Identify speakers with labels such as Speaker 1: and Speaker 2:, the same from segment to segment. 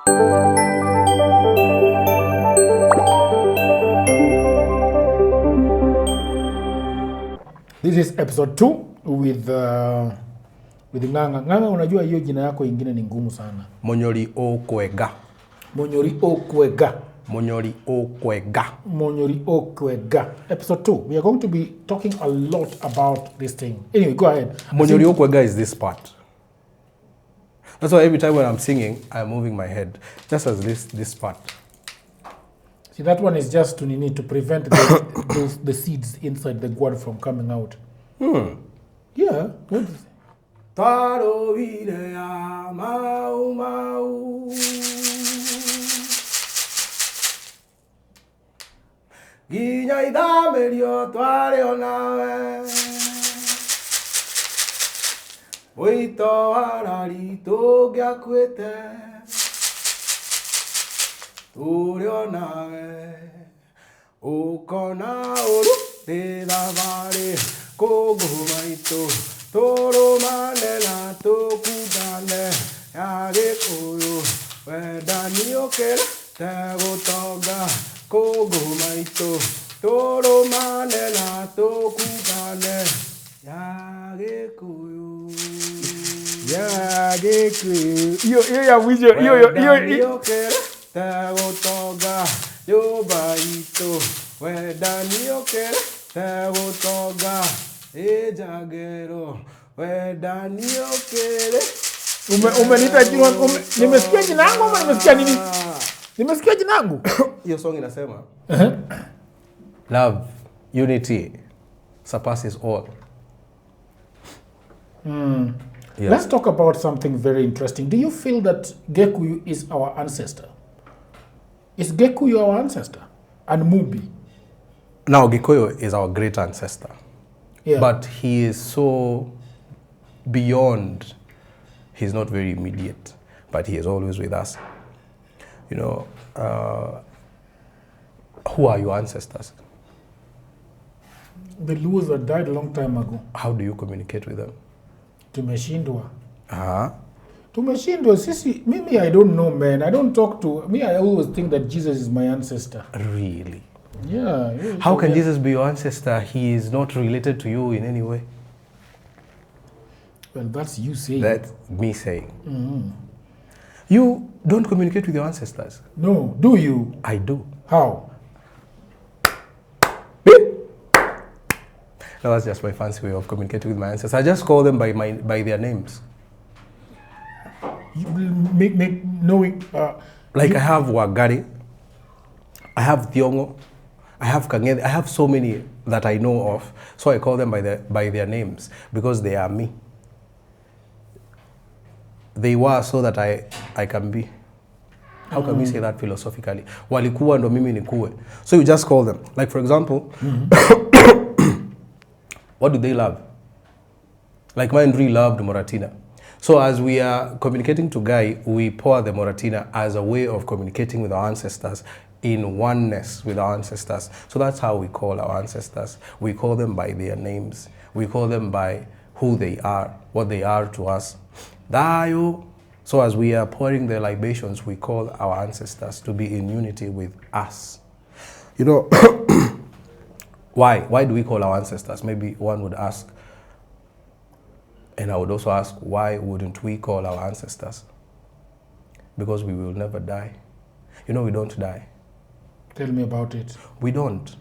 Speaker 1: This is episode 2 with Ng'ang'a. Ng'ang'a, unajua hiyo jina yako ingine ni ngumu sana.
Speaker 2: Monyori Okwega.
Speaker 1: Monyori Okwega.
Speaker 2: Monyori Okwega.
Speaker 1: Monyori Okwega. Episode 2. We are going to be talking a lot about this thing. Anyway, go ahead.
Speaker 2: Monyori Okwega is this part. That's why every time when I'm singing, I'm moving my head. Just as this part.
Speaker 1: See, that one is just to prevent the seeds inside the gourd from coming out. Yeah. What is it?
Speaker 2: Taro videa mau mau. Ginya idamerio tware onawe. Oito ararito gyakwete. Turio nawe. Ukona oru te davare kogumaito. Toro manela tokudane yage koyo wedani okera tagotoga kogumaito. Toro manela tokudane yage koyo yage koyo.
Speaker 1: Yo
Speaker 2: okera tagotoga yobaito wedani okera tagotoga ejagero wedani okere.
Speaker 1: Umenita jina nimesikia jina langu ama nimesikia nini? Nimesikia jina langu.
Speaker 2: Hiyo song inasema love, unity surpasses all.
Speaker 1: Yes. Let's talk about something very interesting. Do you feel that Gekuyu is our ancestor? Is Gekuyu our ancestor? And Mubi?
Speaker 2: Now Gikuyu is our great ancestor.
Speaker 1: Yeah.
Speaker 2: But he is so beyond, he's not very immediate, but he is always with us. You know, who are your ancestors?
Speaker 1: The Luos that died a long time ago.
Speaker 2: How do you communicate with them?
Speaker 1: Tumeshindwa.
Speaker 2: Tumeshindwa.
Speaker 1: Sisi, maybe I don't know, man. I don't talk to, I always think that Jesus is my ancestor.
Speaker 2: Really?
Speaker 1: Yeah.
Speaker 2: How can Jesus be your ancestor? He is not related to you in any way.
Speaker 1: Well, that's you saying.
Speaker 2: That's me saying. You don't communicate with your ancestors.
Speaker 1: No. Do you?
Speaker 2: I do.
Speaker 1: How?
Speaker 2: No, that's just my fancy way of communicating with my ancestors. I just call them by their names.
Speaker 1: You make knowing.
Speaker 2: Like I have Wagari, I have Thiongo, I have Kangede, I have so many that I know of. So I call them by their names because they are me. They were so that I can be. How can we say that philosophically? Walikuwa ndo mimi nikuwe. So you just call them. Like for example, what do they love? Like mine really loved Moratina. So as we are communicating to Guy, we pour the Moratina as a way of communicating with our ancestors in oneness with our ancestors. So that's how we call our ancestors. We call them by their names. We call them by who they are, what they are to us. Dayo. So as we are pouring the libations, we call our ancestors to be in unity with us. You know, why do we call our ancestors? Maybe one would ask, and I would also ask, why wouldn't we call our ancestors? Because we will never die. You know, we don't die.
Speaker 1: Tell me about it.
Speaker 2: We don't.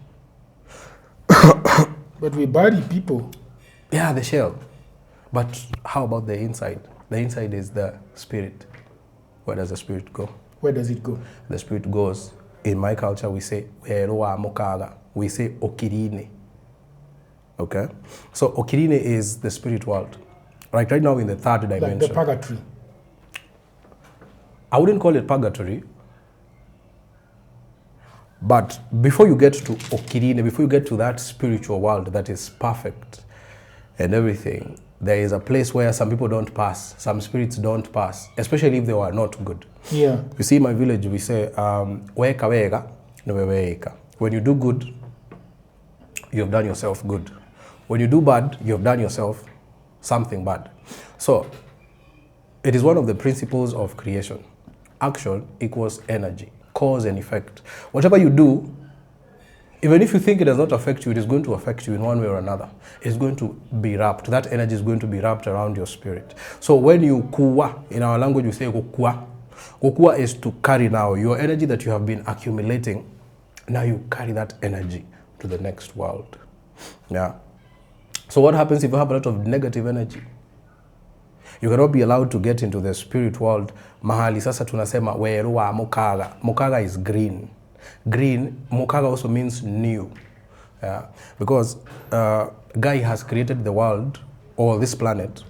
Speaker 1: But we bury people.
Speaker 2: Yeah, the shell. But how about the inside? The inside is the spirit. Where does the spirit go?
Speaker 1: Where does it go?
Speaker 2: The spirit goes, in my culture, we say, we say okirine. Okay? So okirine is the spirit world. Like right now in the third dimension.
Speaker 1: Like the purgatory.
Speaker 2: I wouldn't call it purgatory. But before you get to okirine, before you get to that spiritual world that is perfect and everything, there is a place where some people don't pass, some spirits don't pass, especially if they were not good.
Speaker 1: Yeah.
Speaker 2: You see, in my village, we say, weka weka, weka. When you do good, you have done yourself good. When you do bad, you have done yourself something bad. So, it is one of the principles of creation Action equals energy, cause and effect. Whatever you do, even if you think it does not affect you, it is going to affect you in one way or another. It's going to be wrapped. That energy is going to be wrapped around your spirit. So when you kuwa, in our language we say kukua. Kukua is to carry now. Your energy that you have been accumulating, now you carry that energy to the next world. Yeah. So what happens if you have a lot of negative energy? You cannot be allowed to get into the spirit world. Mahali sasa tunasema weruwa mukaga. Mukaga is green. Green, mukaga also means new. Because Guy has created the world, or this planet,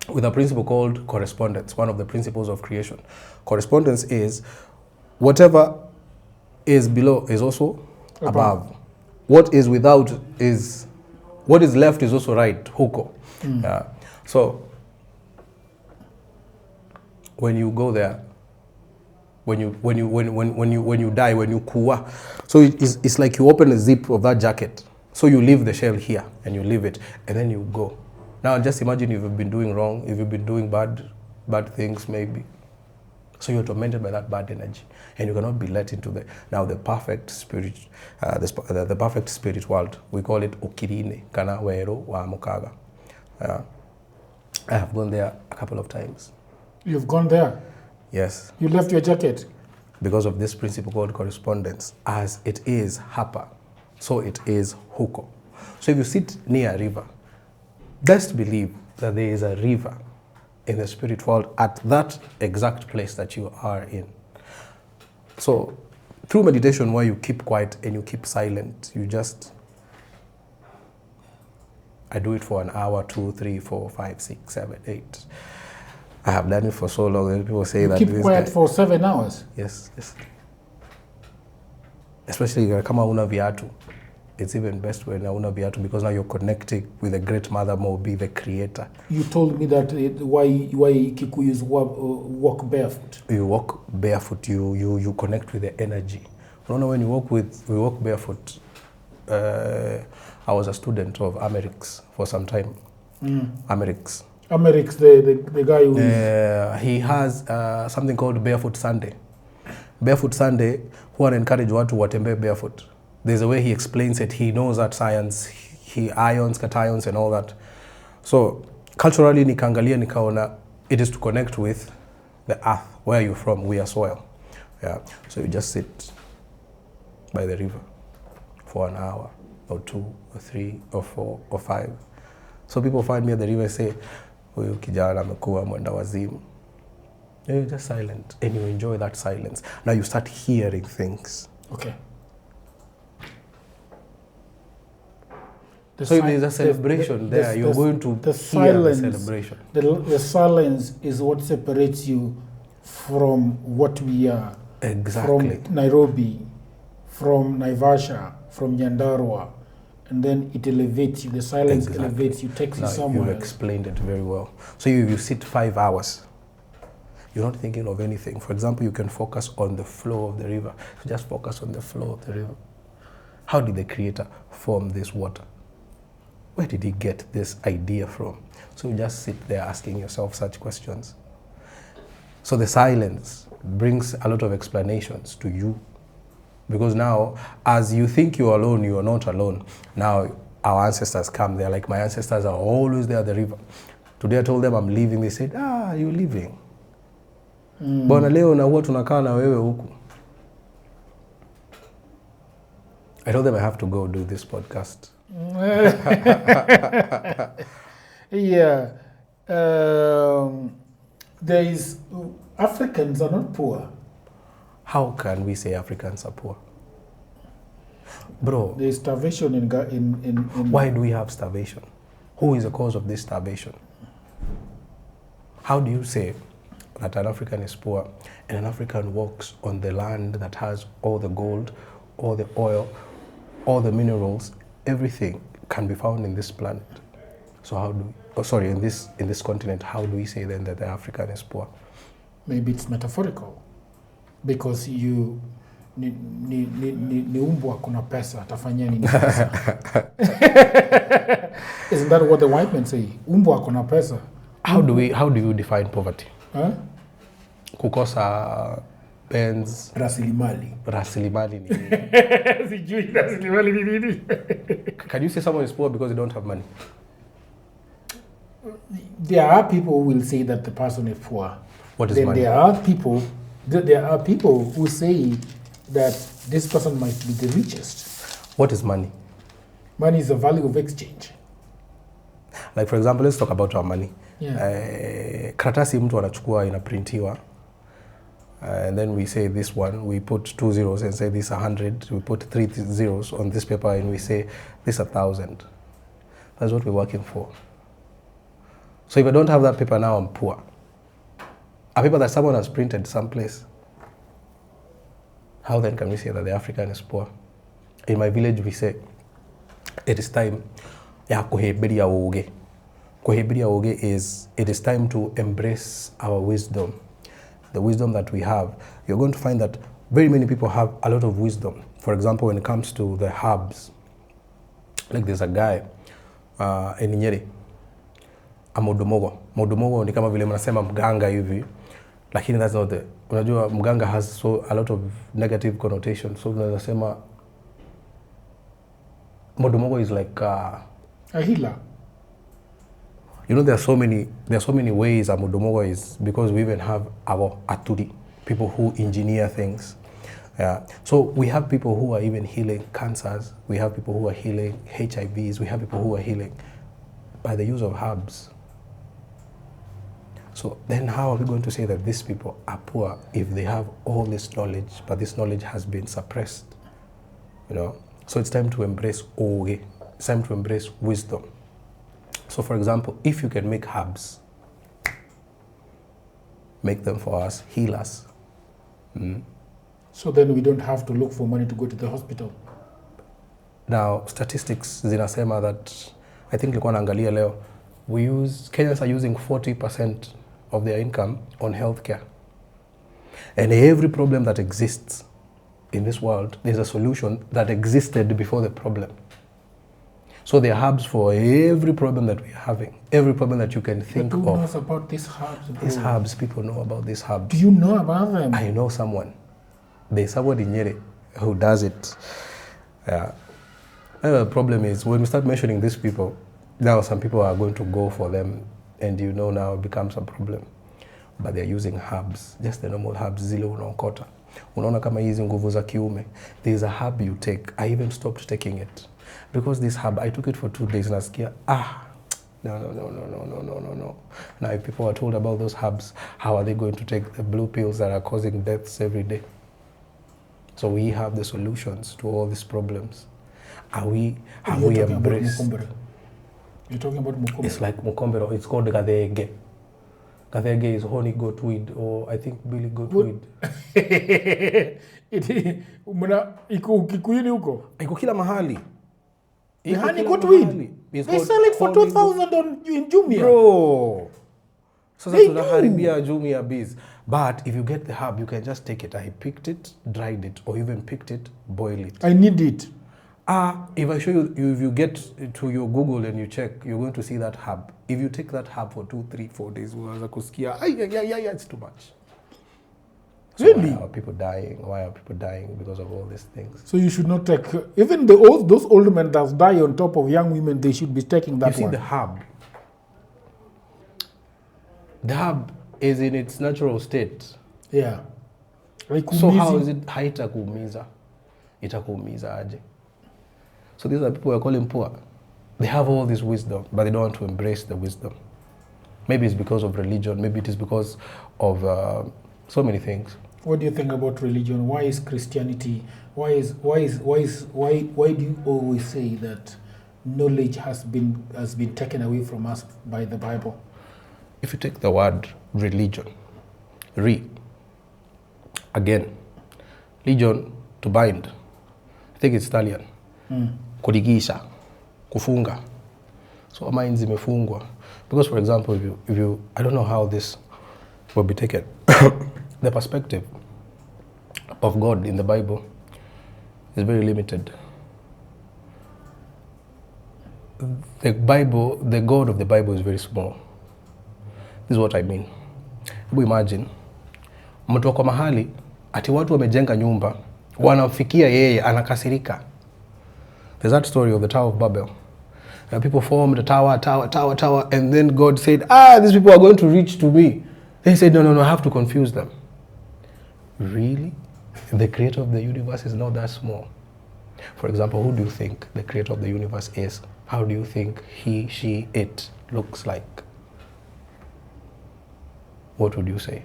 Speaker 2: with a principle called correspondence, one of the principles of creation. Correspondence is whatever is below is also above. What is without is, what is left is also right, huko. So, when you go there, when you die, when you kuwa, so it's like you open a zip of that jacket. So you leave the shell here and you leave it, and then you go. Now just imagine if you've been doing wrong, if you've been doing bad things maybe. So you're tormented by that bad energy, and you cannot be let into the perfect spirit, the perfect spirit world. We call it ukirine, kana wero wa mukaga. I have gone there a couple of times.
Speaker 1: You've gone there?
Speaker 2: Yes.
Speaker 1: You left your jacket?
Speaker 2: Because of this principle called correspondence. As it is hapa, so it is huko. So if you sit near a river, best believe that there is a river in the spirit world at that exact place that you are in. So through meditation, where you keep quiet and you keep silent, I do it for an hour, 2, 3, 4, 5, 6, 7, 8. I have done it for so long that people say that.
Speaker 1: You keep quiet for 7 hours?
Speaker 2: Yes. Especially kama una viatu. It's even best when una viatu, because now you're connecting with the great mother Mobi, the creator.
Speaker 1: You told me that why Kikuyus walk barefoot.
Speaker 2: You walk barefoot, you connect with the energy. You know, when we walk barefoot. I was a student of Amerix for some time. Amerix, the guy who he has something called Barefoot Sunday. Barefoot Sunday, who encourage watu watembe barefoot. There's a way he explains it. He knows that science. He ions, cations, and all that. So culturally, nikangalia nikaona it is to connect with the earth. Where are you from? We are soil. Yeah. So you just sit by the river for an hour, or 2, or 3, or 4, or 5. So people find me at the river and say, huyu kijana amekuwa mwenda wazimu. You're just silent, and you enjoy that silence. Now you start hearing things.
Speaker 1: Okay.
Speaker 2: So if there's a celebration you're going to hear the celebration.
Speaker 1: The silence is what separates you from what we are.
Speaker 2: Exactly.
Speaker 1: From Nairobi, from Naivasha, from Nyandarua. And then it elevates you. The silence elevates you, takes you somewhere.
Speaker 2: You've explained it very well. So you sit 5 hours. You're not thinking of anything. For example, you can focus on the flow of the river. So just focus on the flow of the river. How did the Creator form this water? Where did he get this idea from? So you just sit there asking yourself such questions. So the silence brings a lot of explanations to you. Because now, as you think you're alone, you are not alone. Now, our ancestors come. They're like, my ancestors are always there at the river. Today I told them I'm leaving. They said, you're leaving. Bona leo na huwa tunakaa na wewe huku. I told them I have to go do this podcast.
Speaker 1: Yeah. Africans are not poor.
Speaker 2: How can we say Africans are poor? Bro.
Speaker 1: There is starvation in
Speaker 2: Why do we have starvation? Who is the cause of this starvation? How do you say that an African is poor and an African walks on the land that has all the gold, all the oil, all the minerals, everything can be found in this planet? So how do we, in this continent, how do we say then that the African is poor?
Speaker 1: Maybe it's metaphorical. Because ni umbwa kuna pesa, atafanya nini pesa? Isn't that what the white men say? Umbwa kuna pesa.
Speaker 2: How do you define poverty?
Speaker 1: Huh?
Speaker 2: kukosa pens.
Speaker 1: Rasilimali
Speaker 2: ni
Speaker 1: sijui rasilimali ni nini.
Speaker 2: Can you say someone is poor because they don't have money?
Speaker 1: There are people who will say that the person is poor.
Speaker 2: What is
Speaker 1: then
Speaker 2: money?
Speaker 1: There are people who say that this person might be the richest.
Speaker 2: What is money?
Speaker 1: Money is the value of exchange.
Speaker 2: Like for example, let's talk about our money.
Speaker 1: Yeah.
Speaker 2: Karatasi mtu anachukua inaprintiwa. And then we say this one, we put 2 zeros and say this 100. We put 3 zeros on this paper and we say this 1,000. That's what we're working for. So if I don't have that paper now, I'm poor. A paper that someone has printed someplace. How then can we say that the African is poor? In my village, we say, it is time ya kuheberia oge. Kuheberia oge is, it is time to embrace our wisdom. The wisdom that we have. You're going to find that very many people have a lot of wisdom. For example, when it comes to the herbs, like there's a guy in Nyeri, a Modomogo ni kama vile mnasema mganga hivi, lakini that's not the, unajua mganga has a lot of negative connotation. So tunasema Modomogo is like
Speaker 1: a healer.
Speaker 2: You know, there are so many ways a Modomogo is, because we even have our aturi, people who engineer things. Yeah. So we have people who are even healing cancers. We have people who are healing HIVs. We have people who are healing by the use of herbs. So then how are we going to say that these people are poor if they have all this knowledge, but this knowledge has been suppressed? You know? So it's time to embrace oge. It's time to embrace wisdom. So for example, if you can make herbs, make them for us, heal us.
Speaker 1: So then we don't have to look for money to go to the hospital.
Speaker 2: Now, statistics zinasema that, I think nilikuwa naangalia leo, Kenyans are using 40% of their income on healthcare. And every problem that exists in this world, there's a solution that existed before the problem. So there are herbs for every problem that we're having, every problem that you can think of.
Speaker 1: Who knows about these herbs? Bro?
Speaker 2: These herbs, people know about these herbs.
Speaker 1: Do you know about them?
Speaker 2: I know someone. There's someone in Nyeri who does it. The problem is, when we start mentioning these people, now some people are going to go for them, and you know now it becomes a problem. But they're using herbs, just the normal herbs, zile unaokota. Unaona kama hizi nguvu za kiume. There's a herb you take. I even stopped taking it. Because this herb, I took it for 2 days and I no. Now if people are told about those herbs, how are they going to take the blue pills that are causing deaths every day? So we have the solutions to all these problems. Have we embraced?
Speaker 1: You're talking about mukombero.
Speaker 2: It's like mukombero. It's called gathege. Gathege is honey goat weed, or I think billy goat weed.
Speaker 1: Iko Kikuyuni huko?
Speaker 2: Iko kila mahali.
Speaker 1: The honey goat weed. They sell it for 2,000 in Jumia.
Speaker 2: Bro. Sasa tunaharibia Jumia bees. But if you get the herb, you can just take it. I picked it, dried it, or even picked it, boil it.
Speaker 1: I need it.
Speaker 2: If I show you, if you get to your Google and you check, you're going to see that herb. If you take that herb for 2, 3, 4 days, it's too much. So
Speaker 1: really?
Speaker 2: Why are people dying? Why are people dying because of all these things?
Speaker 1: So you should not take, even those old men that die on top of young women, they should be taking that one.
Speaker 2: You see the herb. The herb is in its natural state.
Speaker 1: Yeah.
Speaker 2: So how is it haitakuumiza? Itakuumiza aje? So these are people who are calling poor. They have all this wisdom, but they don't want to embrace the wisdom. Maybe it's because of religion. Maybe it is because of so many things.
Speaker 1: What do you think about religion? Why is Christianity? Why do you always say that knowledge has been taken away from us by the Bible?
Speaker 2: If you take the word religion, again, legion, to bind. I think it's Italian. Kudigisha, kufunga. So our minds zimefungwa. Because for example, if you I don't know how this will be taken. The perspective of God in the Bible is very limited. The God of the Bible is very small. This is what I mean. Imagine Mtu wako mahali ati watu wamejenga nyumba, wanamfikia yeye anakasirika. There's that story of the Tower of Babel. People formed a tower, and then God said, these people are going to reach to me. They said, no, I have to confuse them. Really? The creator of the universe is not that small. For example, who do you think the creator of the universe is? How do you think he, she, it looks like? What would you say?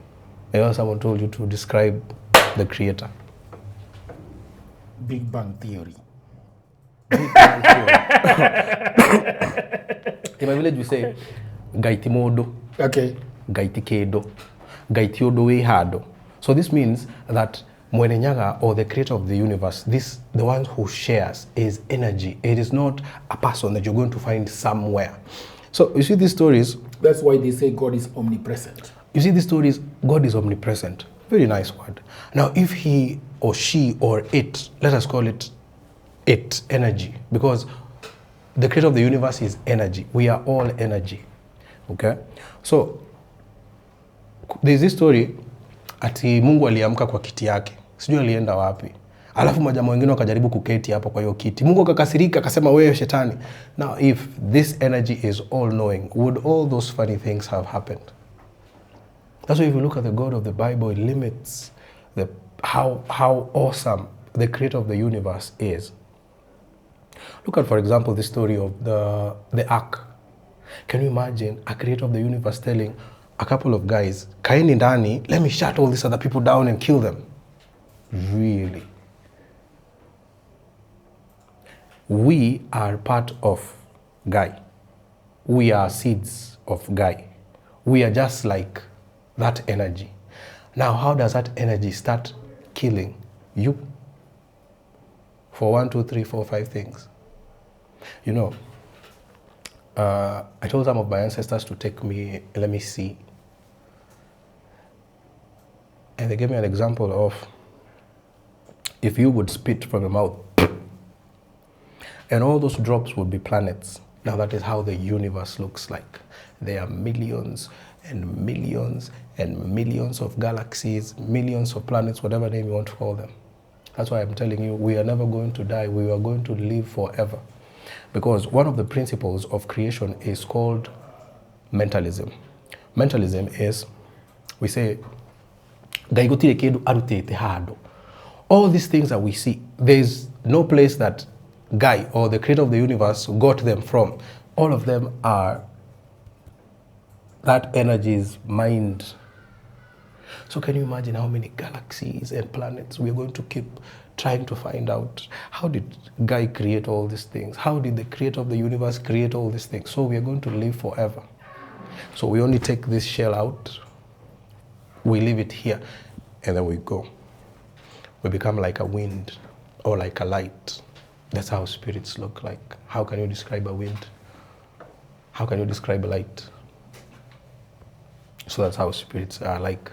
Speaker 2: If someone told you to describe the creator.
Speaker 1: Big Bang Theory.
Speaker 2: Big Bang Theory. In my village we say, gaiti modo.
Speaker 1: Okay.
Speaker 2: Gaiti kedo. Gaiti odo we hado. So this means that Mwenenyaga, or the creator of the universe, the one who shares, is energy. It is not a person that you're going to find somewhere. So you see these stories.
Speaker 1: That's why they say God is omnipresent.
Speaker 2: You see these stories, God is omnipresent. Very nice word. Now, if he or she or it, let us call it energy, because the creator of the universe is energy. We are all energy. Okay? So, there's this story, ati Mungu aliamka kwa kiti yake. Sijui alienda wapi. Alafu majamaa wengine wakajaribu kuketi hapo kwa hiyo kiti. Mungu akakasirika akasema wewe shetani. Now, if this energy is all knowing, would all those funny things have happened? That's why if you look at the God of the Bible, it limits how awesome the creator of the universe is. Look at, for example, the story of the ark. Can you imagine a creator of the universe telling a couple of guys, kaeni ndani, let me shut all these other people down and kill them? Really? We are part of Guy. We are seeds of Guy. We are just like that energy. Now, how does that energy start killing you? For 1, 2, 3, 4, 5 things. You know, I told some of my ancestors to take me, let me see. And they gave me an example of, if you would spit from your mouth, and all those drops would be planets. Now that is how the universe looks like. There are millions and millions and millions of galaxies, millions of planets, whatever name you want to call them. That's why I'm telling you, we are never going to die. We are going to live forever. Because one of the principles of creation is called mentalism. Mentalism is, we say, all these things that we see, there's no place that Guy or the creator of the universe got them from. All of them are that energy's mind. So can you imagine how many galaxies and planets we're going to keep trying to find out? How did Guy create all these things? How did the creator of the universe create all these things? So we are going to live forever. So we only take this shell out, we leave it here, and then we go. We become like a wind or like a light. That's how spirits look like. How can you describe a wind? How can you describe a light? So that's how spirits are like.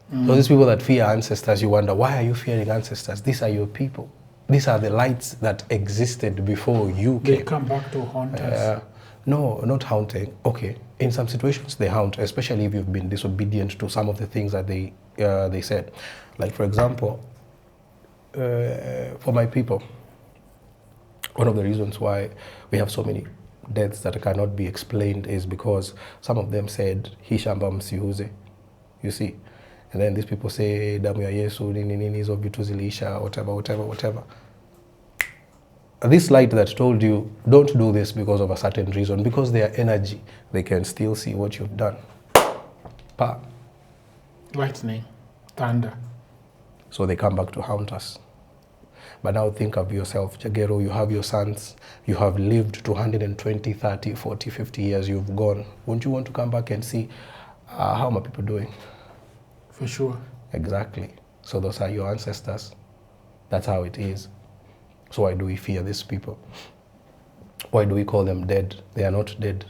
Speaker 2: So these people that fear ancestors, you wonder, why are you fearing ancestors? These are your people. These are the lights that existed before you came.
Speaker 1: They come back to haunt us.
Speaker 2: No, not haunting. Okay, in some situations they haunt, especially if you've been disobedient to some of the things that they said. Like, for example, for my people, one of the reasons why we have so many deaths that cannot be explained is because some of them said, Hishamba msiuze, you see. And then these people say, damu ya Yesu, nini hizo vitu zilisha, whatever. This light that told you, don't do this because of a certain reason, because they are energy, they can still see what you've done. Pa.
Speaker 1: Lightning, thunder.
Speaker 2: So they come back to haunt us. But now think of yourself, Jagero, you have your sons, you have lived 220, 30, 40, 50 years, you've gone. Won't you want to come back and see how my people doing?
Speaker 1: For sure.
Speaker 2: Exactly. So those are your ancestors. That's how it is. So why do we fear these people? Why do we call them dead? They are not dead.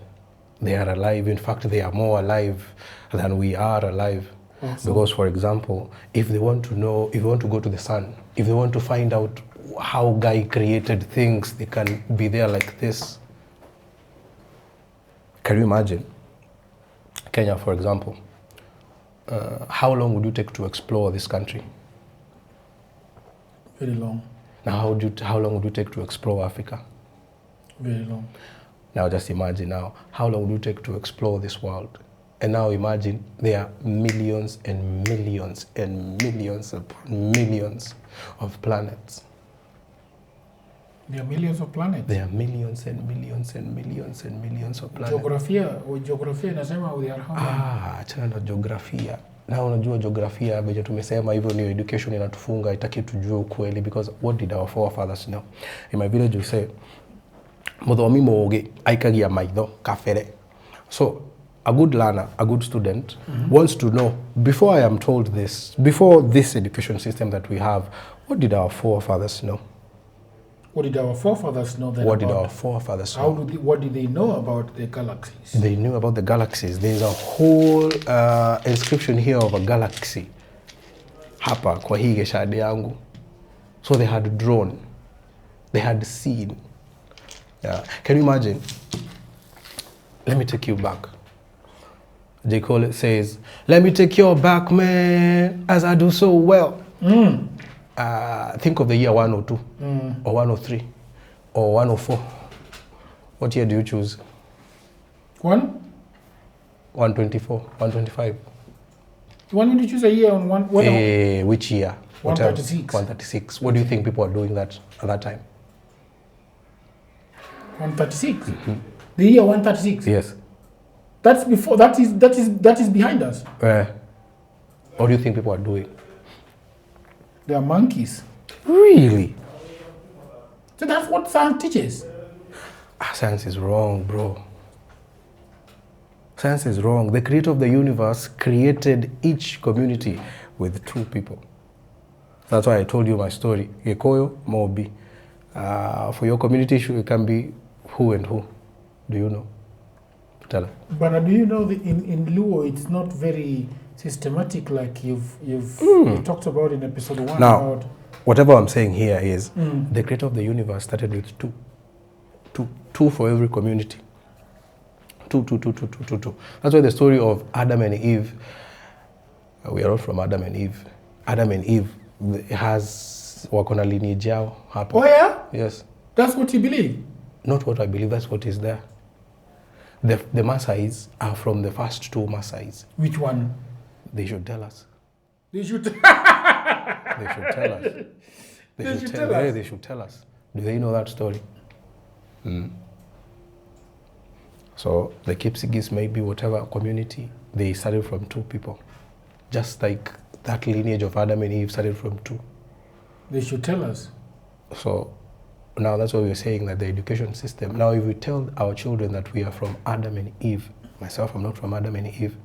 Speaker 2: They are alive. In fact, they are more alive than we are alive. Awesome. Because, for example, if they want to know, if they want to go to the sun, if they want to find out how Guy created things, they can be there like this. Can you imagine? Kenya, for example, how long would you take to explore this country?
Speaker 1: Very long.
Speaker 2: Now, how long would you take to explore Africa?
Speaker 1: Very long.
Speaker 2: Now, just imagine now, how long would you take to explore this world? And now imagine there are millions and millions and millions upon millions of planets.
Speaker 1: There are millions of planets.
Speaker 2: There are millions and millions and millions and millions of planets.
Speaker 1: Geografia inasema there are how many?
Speaker 2: Achana na geografia. Na unajua geografia venye tumesema hivyo ndio education inatufunga, itaki tujue ukweli, because what did our forefathers know? In my village we say muthomi moge aikagia maitho kafere. So a good learner, a good student wants to know, before I am told this, before this education system that we have, what did our forefathers know?
Speaker 1: What did our forefathers know then?
Speaker 2: What did our forefathers know?
Speaker 1: What did they know about the galaxies?
Speaker 2: They knew about the galaxies. There's a whole inscription here of a galaxy. Hapa kwa hii geshade yangu. So they had drawn. They had seen. Yeah. Can you imagine? Let me take you back. J. Cole says, let me take you back, man, as I do so well. Think of the year 102 or 103 or 104. What year do you choose? 124, 125.
Speaker 1: You want me to choose a year on one?
Speaker 2: Which year?
Speaker 1: 136.
Speaker 2: 136. What do you think people are doing that at that time?
Speaker 1: 136. The year 136.
Speaker 2: Yes.
Speaker 1: That's before. That is behind us.
Speaker 2: What do you think people are doing?
Speaker 1: They are monkeys.
Speaker 2: Really?
Speaker 1: So that's what science teaches.
Speaker 2: Science is wrong, bro. Science is wrong. The creator of the universe created each community with two people. That's why I told you my story. Gekoyo, Mobi. For your community, it can be who and who. Do you know? Tell her.
Speaker 1: But do you know that in Luo, it's not very systematic like you've talked about in episode 1.
Speaker 2: Now, whatever I'm saying here is the creator of the universe started with two for every community. Two. That's why the story of Adam and Eve, we are all from Adam and Eve. Adam and Eve has wakona lineage yao hapa.
Speaker 1: Oh yeah?
Speaker 2: Yes.
Speaker 1: That's what you believe?
Speaker 2: Not what I believe, that's what is there. The Masais are from the first two Masais.
Speaker 1: Which one?
Speaker 2: They should tell us.
Speaker 1: They should.
Speaker 2: They should tell us.
Speaker 1: They should tell us.
Speaker 2: They should tell us. Do they know that story? So the Kipsigis, maybe whatever community, they started from two people. Just like that lineage of Adam and Eve started from two.
Speaker 1: They should tell us.
Speaker 2: So now that's what we're saying, that the education system, now if we tell our children that we are from Adam and Eve, myself, I'm not from Adam and Eve,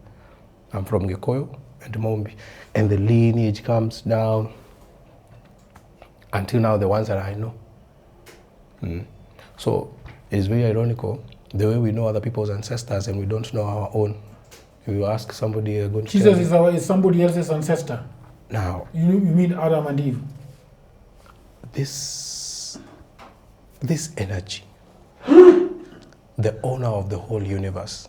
Speaker 2: I'm from Gekoyo and Mombi, and the lineage comes down until now the ones that I know. So it's very ironical the way we know other people's ancestors and we don't know our own. If you ask somebody, going to
Speaker 1: Jesus is somebody else's ancestor.
Speaker 2: Now,
Speaker 1: you mean Adam and Eve?
Speaker 2: This energy, the owner of the whole universe,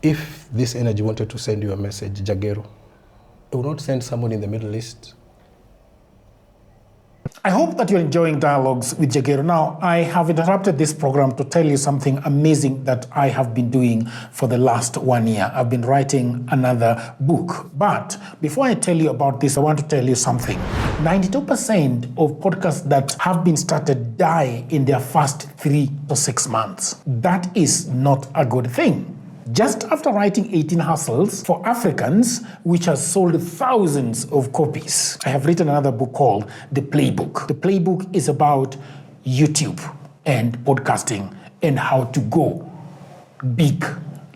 Speaker 2: if this energy wanted to send you a message, Jagero, it would not send someone in the Middle East.
Speaker 1: I hope that you're enjoying Dialogues with Jagero. Now, I have interrupted this program to tell you something amazing that I have been doing for the last 1 year. I've been writing another book. But before I tell you about this, I want to tell you something. 92% of podcasts that have been started die in their first 3 to 6 months. That is not a good thing. Just after writing 18 Hustles for Africans, which has sold thousands of copies, I have written another book called The Playbook. The Playbook is about YouTube and podcasting and how to go big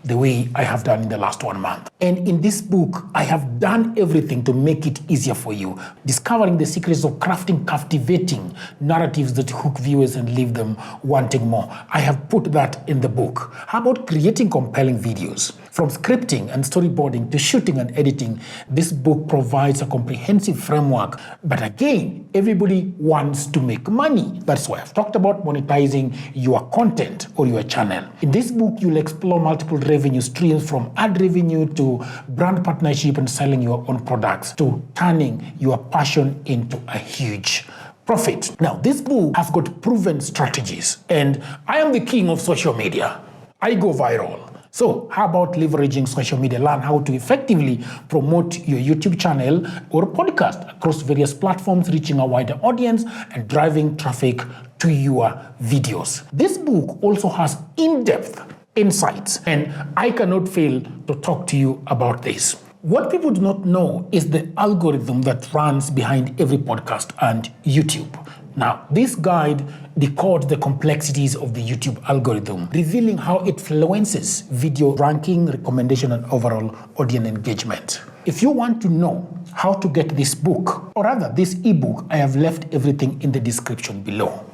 Speaker 1: the way I have done in the last 1 month. And in this book, I have done everything to make it easier for you, discovering the secrets of crafting captivating narratives that hook viewers and leave them wanting more. I have put that in the book. How about creating compelling videos? From scripting and storyboarding to shooting and editing, this book provides a comprehensive framework. But again, everybody wants to make money. That's why I've talked about monetizing your content or your channel. In this book, you'll explore multiple revenue streams, from ad revenue to brand partnership and selling your own products to turning your passion into a huge profit. Now, this book has got proven strategies, and I am the king of social media. I go viral. So how about leveraging social media? Learn how to effectively promote your YouTube channel or podcast across various platforms, reaching a wider audience and driving traffic to your videos. This book also has in-depth insights, and I cannot fail to talk to you about this. What people do not know is the algorithm that runs behind every podcast and YouTube. Now, this guide decodes the complexities of the YouTube algorithm, revealing how it influences video ranking, recommendation, and overall audience engagement. If you want to know how to get this book, or rather this ebook, I have left everything in the description below.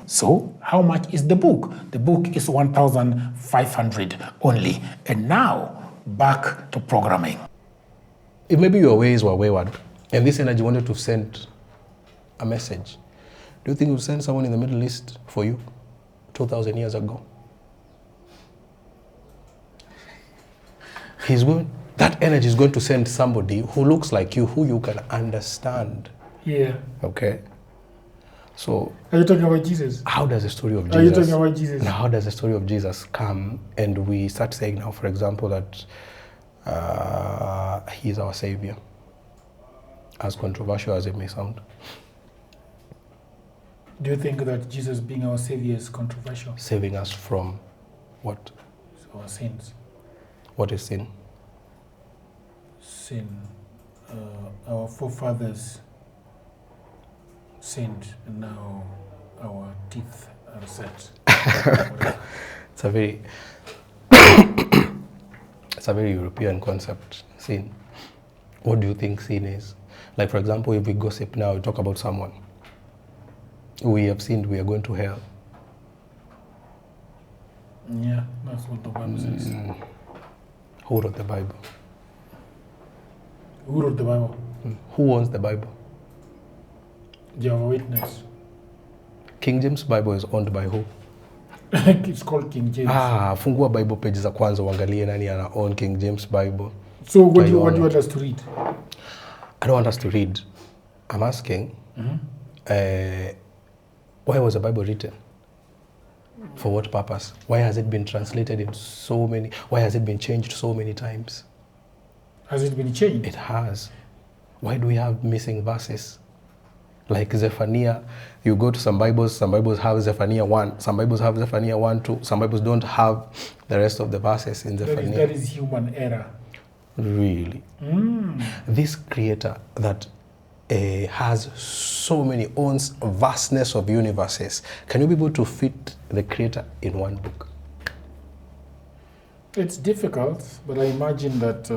Speaker 1: So, how much is the book? The book is 1,500 only. And now, back to programming.
Speaker 2: If maybe your ways were wayward, and this energy wanted to send a message, do you think it would send someone in the Middle East for you 2,000 years ago? That energy is going to send somebody who looks like you, who you can understand.
Speaker 1: Yeah.
Speaker 2: Okay? So,
Speaker 1: are you talking about Jesus?
Speaker 2: How does the story of Jesus...
Speaker 1: Are you talking about Jesus?
Speaker 2: Now, how does the story of Jesus come and we start saying now, for example, that he is our savior, as controversial as it may sound?
Speaker 1: Do you think that Jesus being our savior is controversial?
Speaker 2: Saving us from what?
Speaker 1: Our sins.
Speaker 2: What is sin?
Speaker 1: Sin. Our forefathers sinned, and now our teeth are set.
Speaker 2: It's a very it's a very European concept, sin. What do you think sin is? Like, for example, if we gossip now, we talk about someone. We have sinned, we are going to hell.
Speaker 1: Yeah, that's what the Bible says.
Speaker 2: Who wrote the Bible?
Speaker 1: Who wrote the Bible?
Speaker 2: Who owns the Bible?
Speaker 1: Jehovah's Witness.
Speaker 2: King James Bible is owned by who?
Speaker 1: It's called King James.
Speaker 2: Fungua Bible pages za kwanza uangalie nani ana own King James Bible.
Speaker 1: So what do you want us to read?
Speaker 2: I don't want us to read. I'm asking, why was the Bible written? For what purpose? Why has it been translated in so many... Why has it been changed so many times?
Speaker 1: Has it been changed?
Speaker 2: It has. Why do we have missing verses? Like Zephaniah, you go to some Bibles have Zephaniah 1, some Bibles have Zephaniah 1, 2, some Bibles don't have the rest of the verses in Zephaniah.
Speaker 1: That is human error.
Speaker 2: Really? This creator that has so many, owns a vastness of universes. Can you be able to fit the creator in one book?
Speaker 1: It's difficult, but I imagine that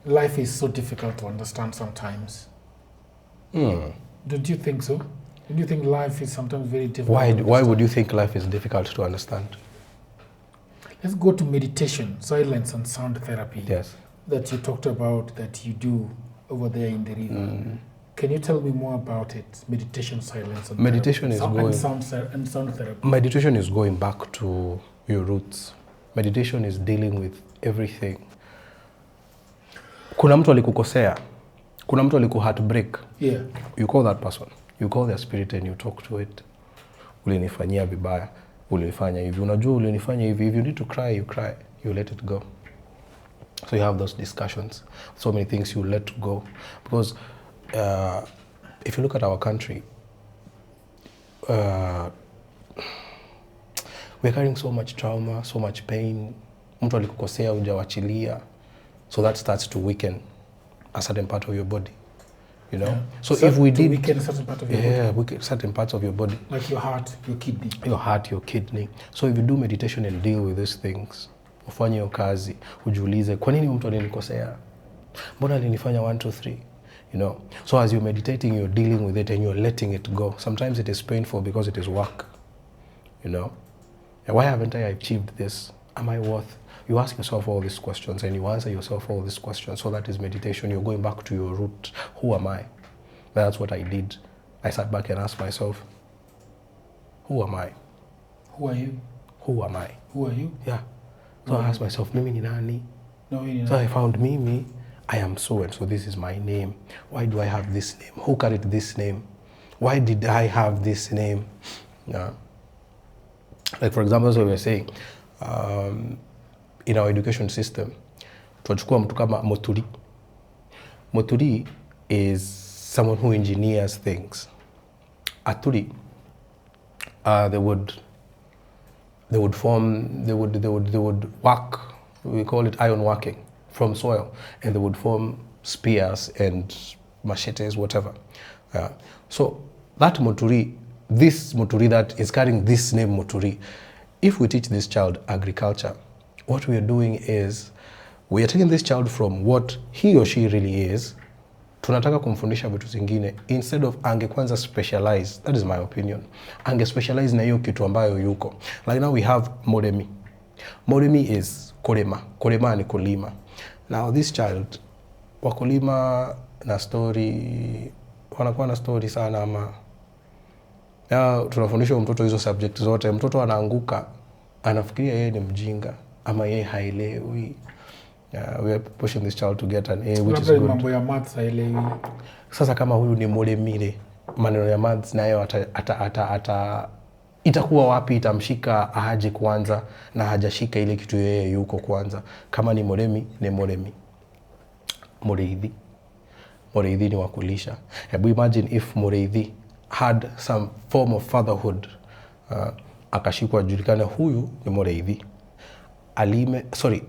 Speaker 1: life is so difficult to understand sometimes. Don't you think so? Don't you think life is sometimes very difficult?
Speaker 2: Why would you think life is difficult to understand?
Speaker 1: Let's go to meditation, silence, and sound therapy.
Speaker 2: Yes.
Speaker 1: That you talked about, that you do over there in the river. Can you tell me more about it? Meditation, silence, and
Speaker 2: meditation
Speaker 1: therapy.
Speaker 2: is
Speaker 1: Sound therapy.
Speaker 2: Meditation is going back to your roots. Meditation is dealing with everything. Kuna mtu alikukosea. Kuna mtu aliku-heartbreak.
Speaker 1: Yeah.
Speaker 2: You call that person. You call their spirit and you talk to it. Ulinifanyia vibaya. Ulinifanya hivi. Unajua ulinifanya hivi. If you need to cry, you cry. You let it go. So you have those discussions. So many things you let go. Because if you look at our country, we're carrying so much trauma, so much pain. Mtu alikukosea hujawachilia. So that starts to weaken a certain part of your body. You know? Yeah. So if we did...
Speaker 1: weaken a certain part of your body?
Speaker 2: Yeah, weaken certain parts of your body.
Speaker 1: Like your heart, your kidney.
Speaker 2: Your heart, your kidney. So if you do meditation and deal with these things, ufanye hiyo kazi, ujiulize, kwa nini mtu alinikosea? Mbona alinifanya 1, 2, 3? You know? So as you're meditating, you're dealing with it and you're letting it go. Sometimes it is painful because it is work. You know? And why haven't I achieved this? Am I worth? you ask yourself all these questions and you answer yourself all these questions. So that is meditation. You're going back to your root. Who am I? That's what I did. I sat back and asked myself, who am I?
Speaker 1: Who are you?
Speaker 2: Who am I?
Speaker 1: Who are you?
Speaker 2: Yeah. So I asked myself, Mimi ni nani?
Speaker 1: No, you
Speaker 2: So I found Mimi. I am so and so. This is my name. Why do I have this name? Who carried this name? Why did I have this name? Yeah. Like for example, as we were saying, in our education system, tunachukua mtu kama Moturi. Moturi is someone who engineers things. Aturi, they would work. We call it iron working from soil, and they would form spears and machetes, whatever. So that Moturi, this Moturi that is carrying this name Moturi, if we teach this child agriculture, what we are doing is we are taking this child from what he or she really is, tunataka kumfundisha vitu zingine instead of angekwanza specialize. That is my opinion. Ange specialize na hiyo kitu ambayo yuko. Like now we have Moremi. Moremi is kulima. Kulima ni kulima. Now this child, wakulima na story, wanakuwa na story sana ama tunafundisha mtoto hizo subject zote. Mtoto anaanguka, anafikiria yeye ni mjinga ama yeye haelewi. We are pushing this child to get an A, which is good.
Speaker 1: Mambo ya maths haelewi.
Speaker 2: Sasa kama huyu ni Moremi, maneno ya maths nayo itakuwa wapi? Itamshika aje kwanza na hajashika ile kitu yeye yuko kwanza. Kama ni Moremi, ni Moremi. Moreithi ni wakulisha. Hebu imagine if Moreithi had some form of fatherhood. Akashikwa julikana huyu ni Moreithi.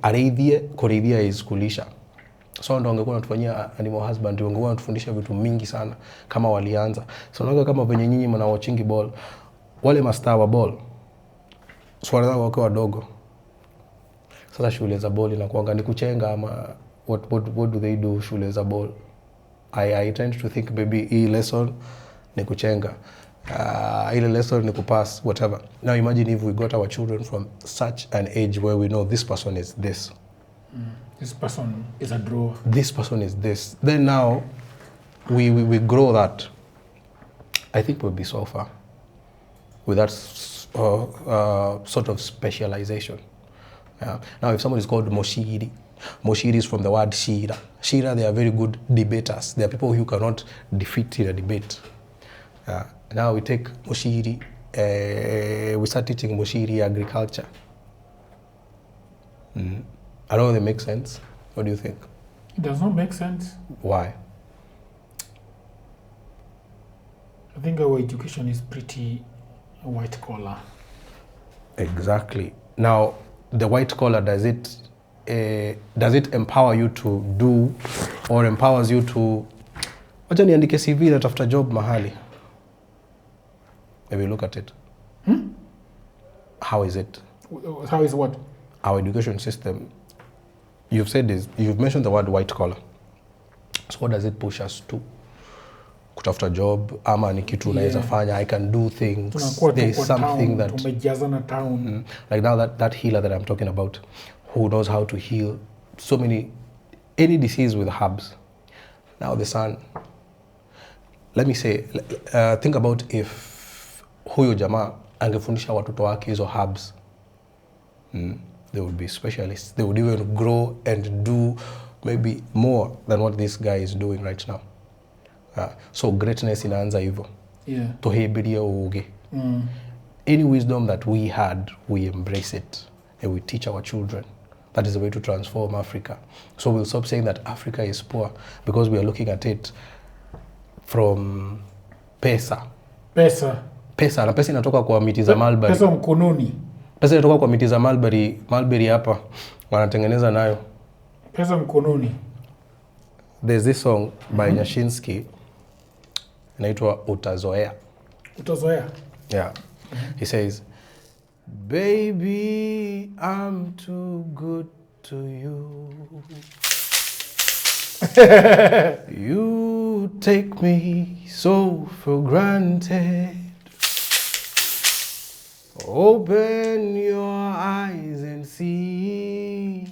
Speaker 2: Areithie, kureithia is kulisha. So ndo wangekuwa natufanyia animal husband, wangekuwa natufundisha vitu mingi sana kama walianza. So naga kama venye nyinyi mna watching ball, wale master wa ball swala zao wakiwa wadogo. Sasa shule za ball inakuanga ni kuchenga ama what do they do shule za ball? I tend to think maybe hii lesson ni kuchenga. Ile lesson ni kupass, whatever. Now imagine if we got our children from such an age where we know this person is this.
Speaker 1: This person is a drawer.
Speaker 2: This person is this. Then now we grow that. I think we'll be so far with that sort of specialization. Now if someone is called Moshiri, Moshiri is from the word Shira. Shira, they are very good debaters. They are people who cannot defeat in a debate. Now we take Moshiri, we start teaching Moshiri agriculture. I don't know if it makes sense. What do you think?
Speaker 1: It does not make sense.
Speaker 2: Why?
Speaker 1: I think our education is pretty white collar.
Speaker 2: Exactly. Now, the white collar, does it empower you to do, or empowers you to, wacha niandike CV natafuta job mahali? Maybe look at it. How is it?
Speaker 1: How is what?
Speaker 2: Our education system. You've mentioned the word white collar. So what does it push us to? Kutafuta job, ama ni kitu unaweza fanya, I can do things. There is something that
Speaker 1: tumejazana town.
Speaker 2: Like now that healer that I'm talking about, who knows how to heal so many, any disease with herbs. Now the sun, let me say, think about if huyo jamaa angefundisha watoto wake hizo herbs, they would be specialists. They would even grow and do maybe more than what this guy is doing right now. So greatness inaanza hivyo. Tuhebiria uge. Any wisdom that we had, we embrace it and we teach our children. That is the way to transform Africa. So we'll stop saying that Africa is poor because we are looking at it from pesa. Na pesa inatoka kwa miti za mulberry.
Speaker 1: Pesa mkononi.
Speaker 2: Pesa inatoka kwa miti za mulberry hapa wanatengeneza nayo.
Speaker 1: Pesa mkononi.
Speaker 2: There's this song by Nyashinsky inaitwa Utazoea. Yeah. He says, baby, I'm too good to you. You take me so for granted. Open your eyes and see.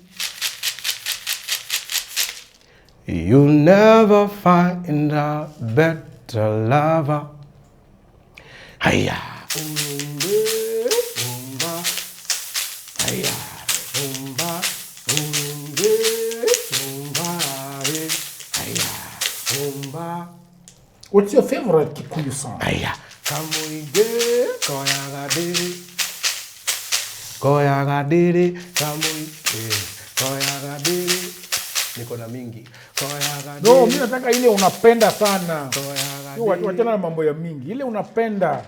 Speaker 2: You'll never find a better lover. Hiya.
Speaker 1: What's your favorite Kikuyu song?
Speaker 2: Niko na mingi.
Speaker 1: No, mimi nataka ile unapenda sana. Wachana na mambo ya mingi. Ile unapenda.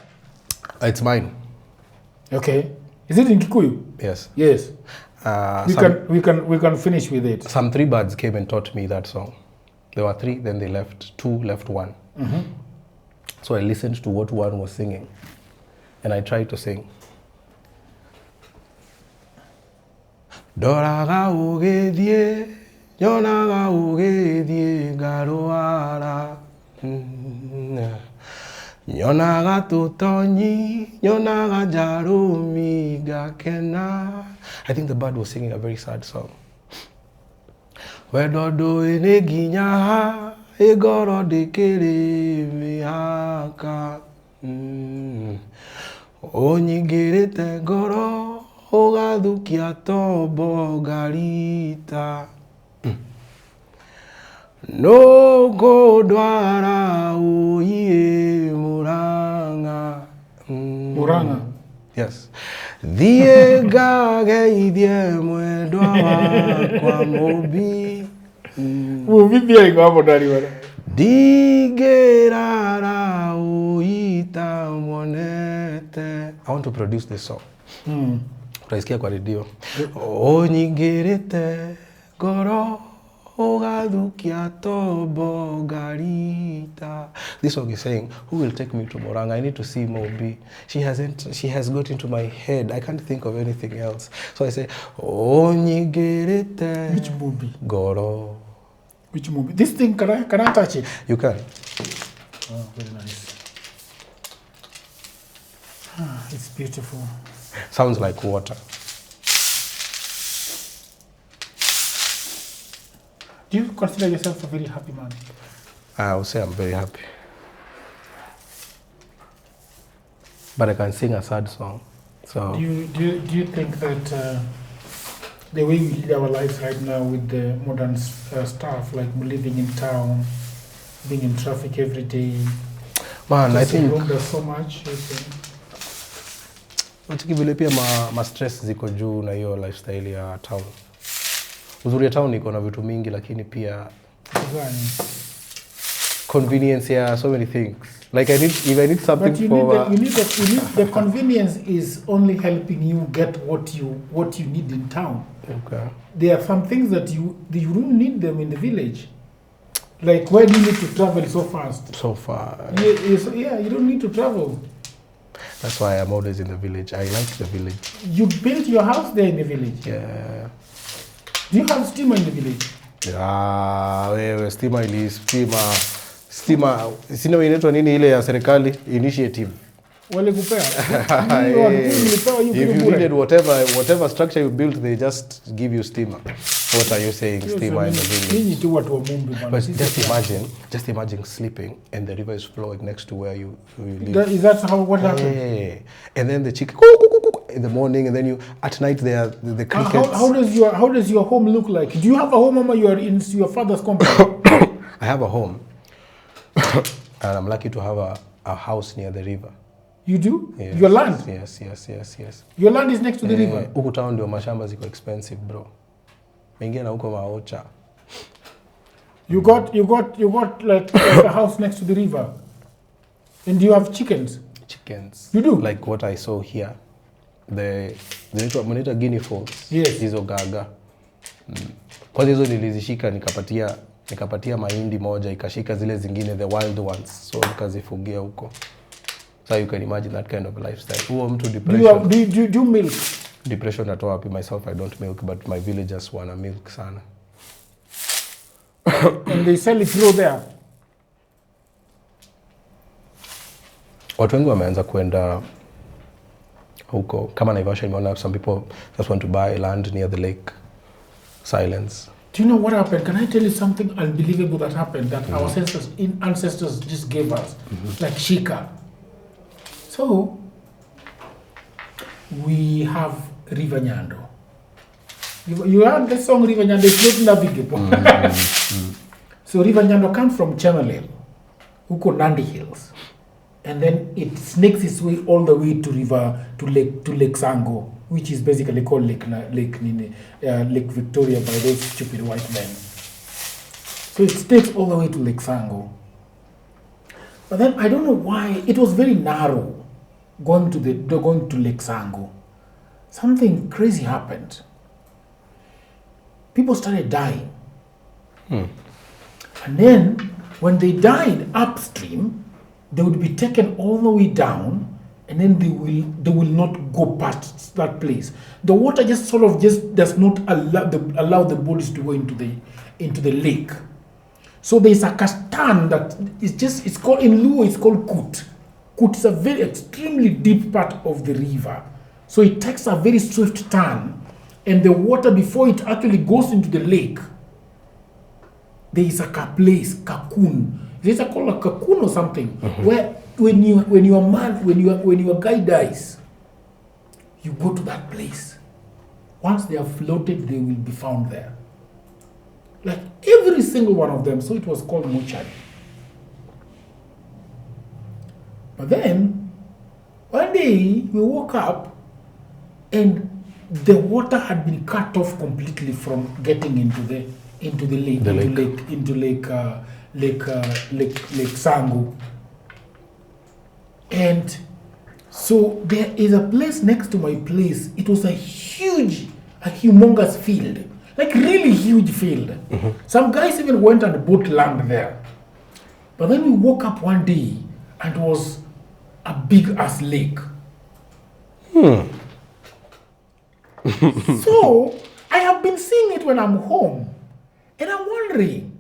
Speaker 2: It's mine.
Speaker 1: Okay. Is it in Kikuyu?
Speaker 2: Yes.
Speaker 1: Yes. We can finish with it.
Speaker 2: Some 3 birds came and taught me that song. There were 3, then they left. 2 left 1.
Speaker 1: Mm-hmm.
Speaker 2: So I listened to what 1 was singing, and I tried to sing. Doraga ugethie, nyonaga ugethie ngaruara. Nyonaga tutonyi, nyonaga jarumi gakena. I think the bird was singing a very sad song. Wedodo eneginya egoro dekere mihaka. Onyigirite goro ogathukia tobo garita. No go dwara uye muranga.
Speaker 1: Muranga.
Speaker 2: Yes. Thie gageithie mwendwa wakwa mubi.
Speaker 1: Mubi pia iko hapo ndani bwana.
Speaker 2: Digerara uita monete. I want to produce this song. Utaisikia kwa radio. Onyigirite goro ogathukia tobo garita. This song is saying, who will take me to Moranga? I need to see Mobi. She has got into my head. I can't think of anything else. So I say, Onyigirite.
Speaker 1: Which Mobi?
Speaker 2: Goro.
Speaker 1: Which Mobi? This thing, can I touch it?
Speaker 2: You can.
Speaker 1: Oh, very nice. It's beautiful.
Speaker 2: Sounds like water.
Speaker 1: Do you consider yourself a very happy man?
Speaker 2: I would say I'm very happy. But I can sing a sad song. So
Speaker 1: Do you think that the way we live our lives right now with the modern stuff, like living in town, being in traffic every day,
Speaker 2: man, I think
Speaker 1: there's so much.
Speaker 2: vile pia ma stress ziko juu na hiyo lifestyle ya town. Uzuri ya town iko na vitu mingi, lakini pia convenience ya so many things. Like if I need something
Speaker 1: the convenience is only helping you get what you need in town.
Speaker 2: Okay.
Speaker 1: There are some things that you don't need them in the village. Like, why do you need to travel so fast?
Speaker 2: So far.
Speaker 1: Yeah, you don't need to travel.
Speaker 2: That's why I'm always in the village. I like the village.
Speaker 1: You built your house there in the village?
Speaker 2: Yeah.
Speaker 1: Do you have steamer in the village?
Speaker 2: Wewe steamer sina inaitwa nini ile ya serikali initiative.
Speaker 1: Wale kupea.
Speaker 2: If you needed whatever structure you built, they just give you steamer. What are you saying, steamer in the village? But just imagine sleeping and the river is flowing next to where you live.
Speaker 1: Is that what happened?
Speaker 2: Yeah. And then the chicken in the morning, and then at night they are the crickets.
Speaker 1: How does your home look like? Do you have a home, or you are in your father's compound?
Speaker 2: I have a home, and I'm lucky to have a house near the river.
Speaker 1: You do?
Speaker 2: Yes.
Speaker 1: Your land?
Speaker 2: Yes.
Speaker 1: Your land is next to the river?
Speaker 2: Huku town ndio mashamba ziko expensive, bro. Mengine na huko maocha.
Speaker 1: You got like a house next to the river. And do you have chickens?
Speaker 2: Chickens.
Speaker 1: You do?
Speaker 2: Like what I saw here. The monitor guinea fowls.
Speaker 1: Yes.
Speaker 2: Hizo gaga. Kwa hizo nilizishika nikapatia mahindi moja ikashika zile zingine, the wild ones. So nikazifugia huko. So you can imagine that kind of lifestyle. Huo mtu depression.
Speaker 1: Do you milk?
Speaker 2: Depression natoa wapi? Myself, I don't milk, but my villagers wana milk sana.
Speaker 1: And they sell it through there?
Speaker 2: Watu wengi wameanza huko kama Naivasha nimeona some people just want to buy land near the lake. Silence.
Speaker 1: Do you know what happened? Can I tell you something unbelievable that happened that our ancestors just gave us? Like Shika. So, we have River Nyando. You heard the song River Nyando, it's not navigable. So River Nyando comes from Chemelil, huko Nandi Hills. And then it snakes its way all the way to Lake Sango, which is basically called Lake Victoria by those stupid white men. So it snakes all the way to Lake Sango. But then I don't know why it was very narrow going to Lake Sango. Something crazy happened. People started dying. And then when they died upstream, they would be taken all the way down, and then they will not go past that place. The water just does not allow the bodies to go into the lake. So there is a kastan that it's called in Luo, it's called Kut. Kut is a very extremely deep part of the river. So it takes a very swift turn, and the water before it actually goes into the lake, there is a place, Kakun. Is it called a cocoon or something? Where when your guy dies, you go to that place. Once they are floated, they will be found there. Like every single one of them. So it was called mortuary. But then one day we woke up and the water had been cut off completely from getting into the lake Sango. And so there is a place next to my place. It was a humongous field, like really huge field. Some guys even went and bought land there. But then we woke up one day and it was a big ass lake. So I have been seeing it when I'm home, and I'm wondering.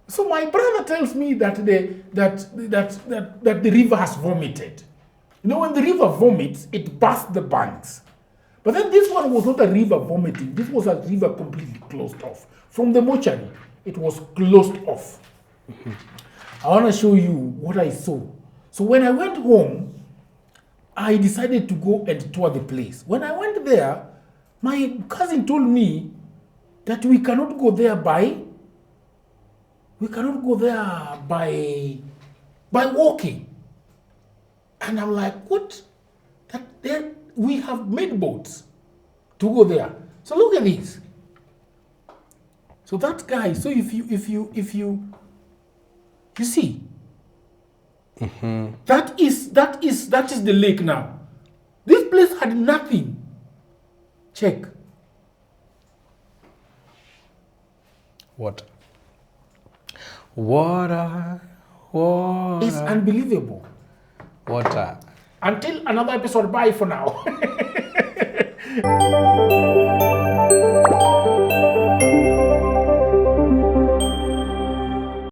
Speaker 1: So my brother tells me that the river has vomited. You know, when the river vomits, it bursts the banks. But then this one was not a river vomiting. This was a river completely closed off. From the mortuary, it was closed off. I want to show you what I saw. So when I went home, I decided to go and tour the place. When I went there, my cousin told me that we cannot go there by walking. And I'm like, what? We have made boats to go there. So look at this. So that guy, so if you see, that is the lake now. This place had nothing. Check.
Speaker 2: Water.
Speaker 1: It's unbelievable.
Speaker 2: Water.
Speaker 1: Until another episode, bye for now.